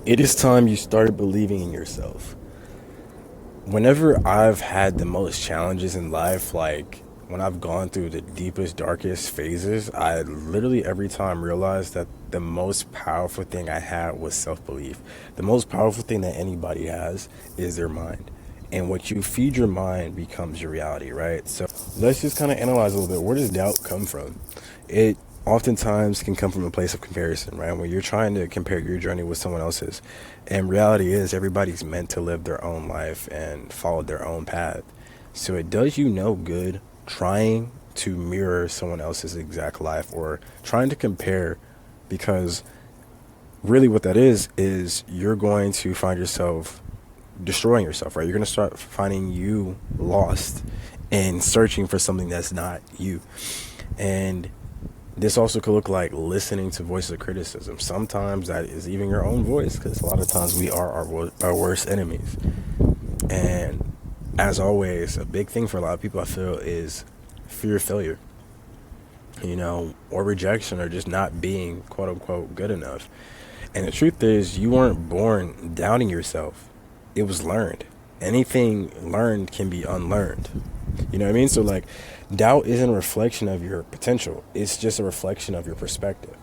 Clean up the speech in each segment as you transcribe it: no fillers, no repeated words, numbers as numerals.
It is time you started believing in yourself. Whenever I've had the most challenges in life, like when I've gone through the deepest, darkest phases, I literally every time realized that the most powerful thing I had was self belief. The most powerful thing that anybody has is their mind. And what you feed your mind becomes your reality, right? So let's just kind of analyze a little bit. Where does doubt come from? It oftentimes can come from a place of comparison, right? When you're trying to compare your journey with someone else's. And reality is everybody's meant to live their own life and follow their own path. So it does you no good trying to mirror someone else's exact life or trying to compare, because really what that is you're going to find yourself destroying yourself, right? You're going to start finding you lost and searching for something that's not you. And this also could look like listening to voices of criticism. Sometimes that is even your own voice, because a lot of times we are our worst enemies. And as always, a big thing for a lot of people, I feel, is fear of failure, or rejection, or just not being quote unquote good enough. And the truth is, you weren't born doubting yourself. It was learned. Anything learned can be unlearned. You know what I mean? So like, doubt isn't a reflection of your potential. It's just a reflection of your perspective.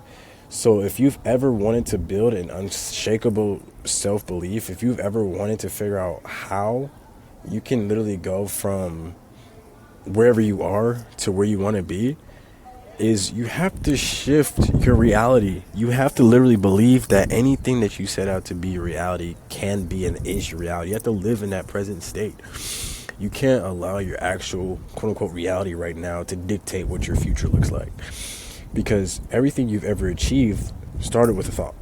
So if you've ever wanted to build an unshakable self-belief, if you've ever wanted to figure out how you can literally go from wherever you are to where you want to be, is you have to shift your reality. You have to literally believe that anything that you set out to be your reality can be and is your reality. You have to live in that present state. You can't allow your actual quote unquote reality right now to dictate what your future looks like, because everything you've ever achieved started with a thought.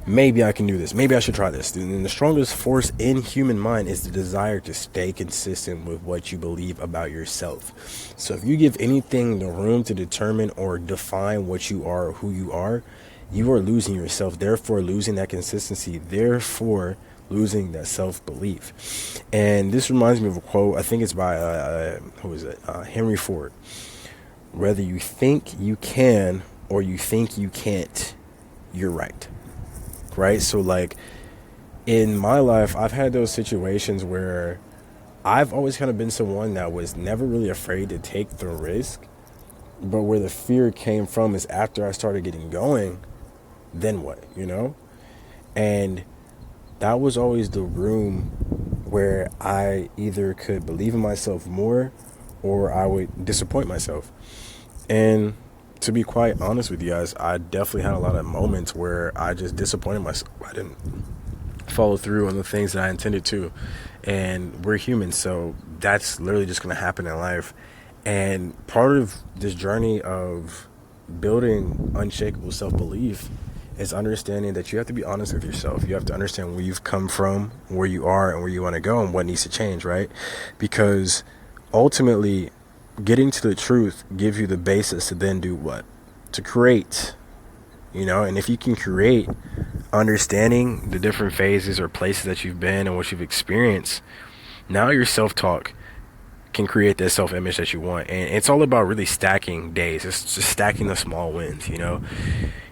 Maybe I can do this. Maybe I should try this. And the strongest force in human mind is the desire to stay consistent with what you believe about yourself. So if you give anything the room to determine or define what you are or who you are losing yourself, therefore losing that consistency, therefore losing that self-belief. And this reminds me of a quote. I think it's by who is it? Henry Ford. Whether you think you can or you think you can't, you're right. Right? So like in my life, I've had those situations where I've always kind of been someone that was never really afraid to take the risk. But where the fear came from is after I started getting going, then what, And that was always the room where I either could believe in myself more or I would disappoint myself. And to be quite honest with you guys, I definitely had a lot of moments where I just disappointed myself. I didn't follow through on the things that I intended to. And we're human, so that's literally just going to happen in life. And part of this journey of building unshakable self-belief is understanding that you have to be honest with yourself. You have to understand where you've come from, where you are, and where you want to go, and what needs to change, right? Because ultimately, getting to the truth gives you the basis to then do what? To create, and if you can create, understanding the different phases or places that you've been and what you've experienced, now your self-talk can create that self-image that you want. And it's all about really stacking days. It's just stacking the small wins.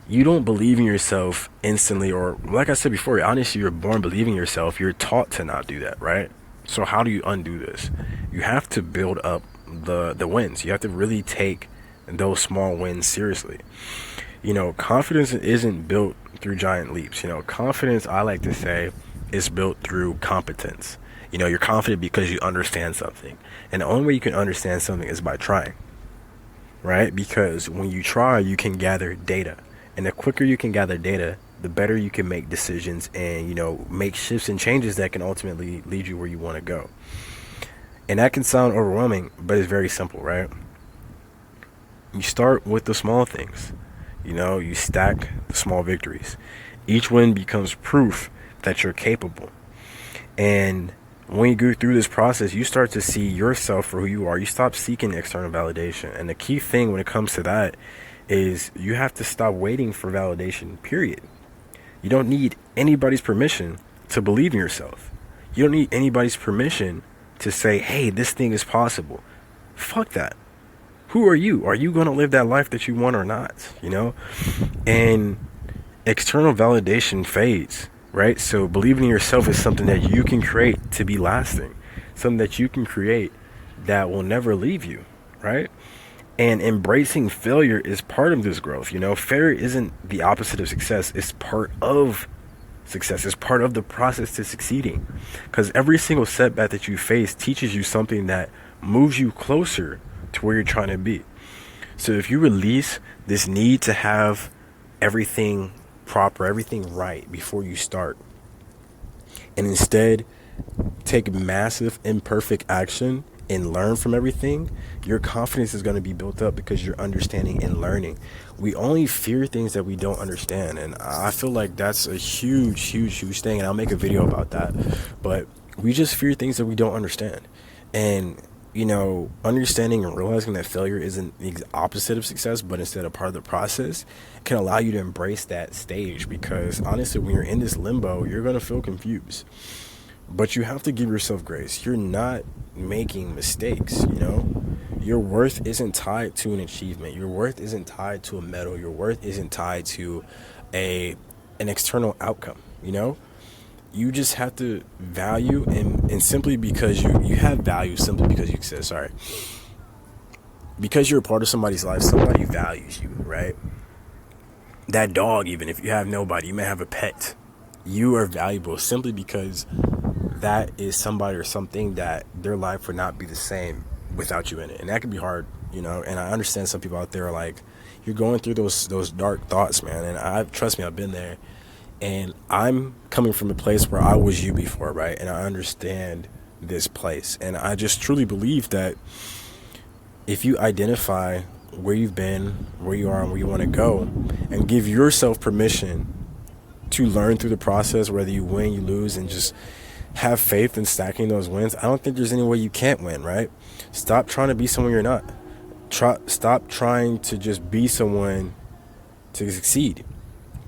You don't believe in yourself instantly, or like I said before, honestly, you're born believing yourself. You're taught to not do that, right? So how do you undo this? You have to build up the wins. You have to really take those small wins seriously. Confidence isn't built through giant leaps. Confidence, I like to say, is built through competence. You're confident because you understand something. And the only way you can understand something is by trying, right? Because when you try, you can gather data. And the quicker you can gather data, the better you can make decisions and, make shifts and changes that can ultimately lead you where you want to go. And that can sound overwhelming, but it's very simple, right? You start with the small things. You stack the small victories. Each win becomes proof that you're capable. And when you go through this process, you start to see yourself for who you are. You stop seeking external validation. And the key thing when it comes to that is you have to stop waiting for validation, period. You don't need anybody's permission to believe in yourself. You don't need anybody's permission to say, hey, this thing is possible. Fuck that. Who are you? Are you going to live that life that you want or not? And external validation fades, right? So believing in yourself is something that you can create to be lasting, something that you can create that will never leave you, right? And embracing failure is part of this growth. Failure isn't the opposite of success, it's part of success, it's part of the process to succeeding. Because every single setback that you face teaches you something that moves you closer to where you're trying to be. So if you release this need to have everything proper, everything right before you start, and instead take massive imperfect action and learn from everything, your confidence is going to be built up because you're understanding and learning. We only fear things that we don't understand, and I feel like that's a huge thing, and I'll make a video about that. But we just fear things that we don't understand. And understanding and realizing that failure isn't the opposite of success, but instead a part of the process, can allow you to embrace that stage. Because honestly, when you're in this limbo, you're going to feel confused. But you have to give yourself grace. You're not making mistakes, Your worth isn't tied to an achievement. Your worth isn't tied to a medal. Your worth isn't tied to an external outcome, You just have to value, and simply because you have value, simply because you exist, sorry. Because you're a part of somebody's life, somebody values you, right? That dog, even if you have nobody, you may have a pet. You are valuable simply because that is somebody or something that their life would not be the same without you in it. And that can be hard, and I understand some people out there are like, you're going through those dark thoughts, man. And trust me, I've been there. And I'm coming from a place where I was you before, right? And I understand this place. And I just truly believe that if you identify where you've been, where you are, and where you want to go, and give yourself permission to learn through the process, whether you win, you lose, and just have faith in stacking those wins, I don't think there's any way you can't win, right? Stop trying to be someone you're not. Stop trying to just be someone to succeed.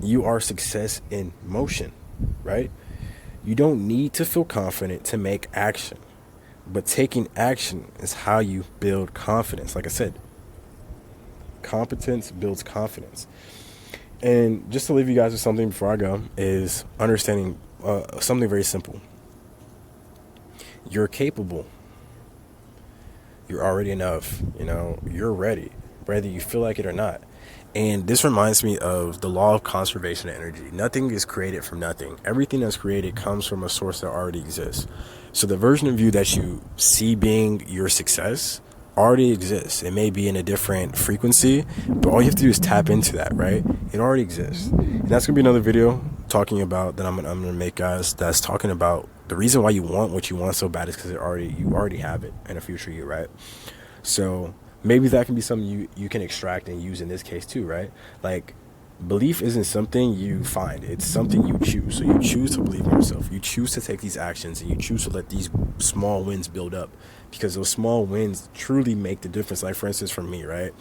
You are success in motion, right? You don't need to feel confident to make action, but taking action is how you build confidence. Like I said, competence builds confidence. And just to leave you guys with something before I go is understanding something very simple. You're capable. You're already enough. You're ready, whether you feel like it or not. And this reminds me of the law of conservation of energy. Nothing is created from nothing. Everything that's created comes from a source that already exists. So the version of you that you see being your success already exists. It may be in a different frequency, but all you have to do is tap into that, right? It already exists. And that's going to be another video talking about that I'm going to make, guys, that's talking about the reason why you want what you want so bad is because you already have it in a future you, right? So maybe that can be something you can extract and use in this case too, right? Like, belief isn't something you find, it's something you choose. So you choose to believe in yourself, you choose to take these actions, and you choose to let these small wins build up, because those small wins truly make the difference. Like, for instance, for me, right,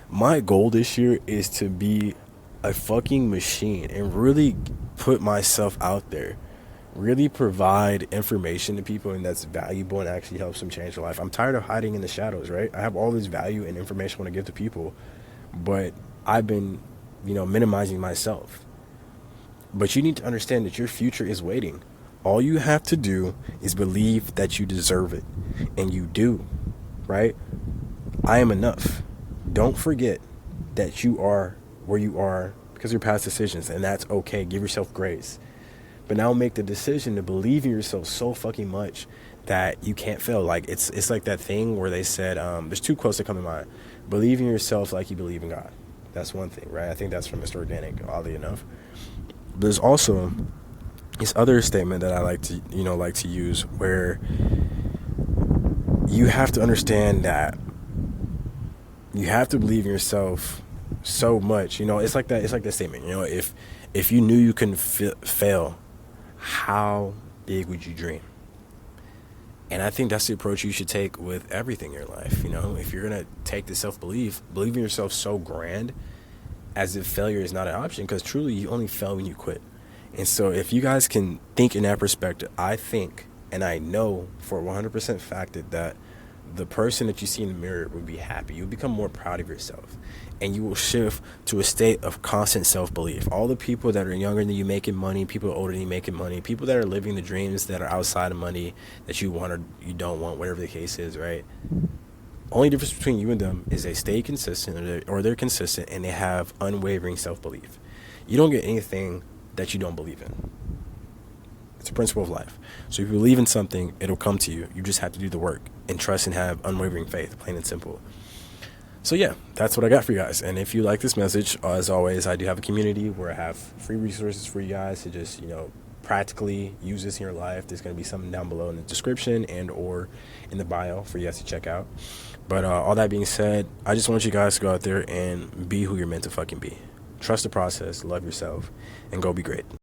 my goal this year is to be a fucking machine and really put myself out there, really provide information to people, and that's valuable and actually helps them change their life. I'm tired of hiding in the shadows, right? I have all this value and information I want to give to people, but I've been minimizing myself. But you need to understand that your future is waiting. All you have to do is believe that you deserve it, and you do, right? I am enough. Don't forget that you are where you are because of your past decisions, and that's okay. Give yourself grace. But now make the decision to believe in yourself so fucking much that you can't fail. Like, it's like that thing where they said, there's two quotes that come to mind. Believe in yourself like you believe in God. That's one thing, right? I think that's from Mr. Organic, oddly enough. There's also this other statement that I like to use, where you have to understand that you have to believe in yourself so much. It's like that statement. If you knew you couldn't fail, how big would you dream? And I think that's the approach you should take with everything in your life. If you're going to take the self-belief, believe in yourself so grand as if failure is not an option, because truly you only fail when you quit. And so if you guys can think in that perspective, I think, and I know for 100% fact that the person that you see in the mirror will be happy. You'll become more proud of yourself, and you will shift to a state of constant self-belief. All the people that are younger than you making money, people older than you making money, people that are living the dreams that are outside of money that you want or you don't want, whatever the case is, right? Only difference between you and them is they stay consistent, or they're consistent, and they have unwavering self-belief. You don't get anything that you don't believe in. It's a principle of life. So if you believe in something, it'll come to you. You just have to do the work and trust and have unwavering faith, plain and simple. So yeah, that's what I got for you guys. And if you like this message, as always, I do have a community where I have free resources for you guys to just, practically use this in your life. There's going to be something down below in the description and or in the bio for you guys to check out. But all that being said, I just want you guys to go out there and be who you're meant to fucking be. Trust the process, love yourself, and go be great.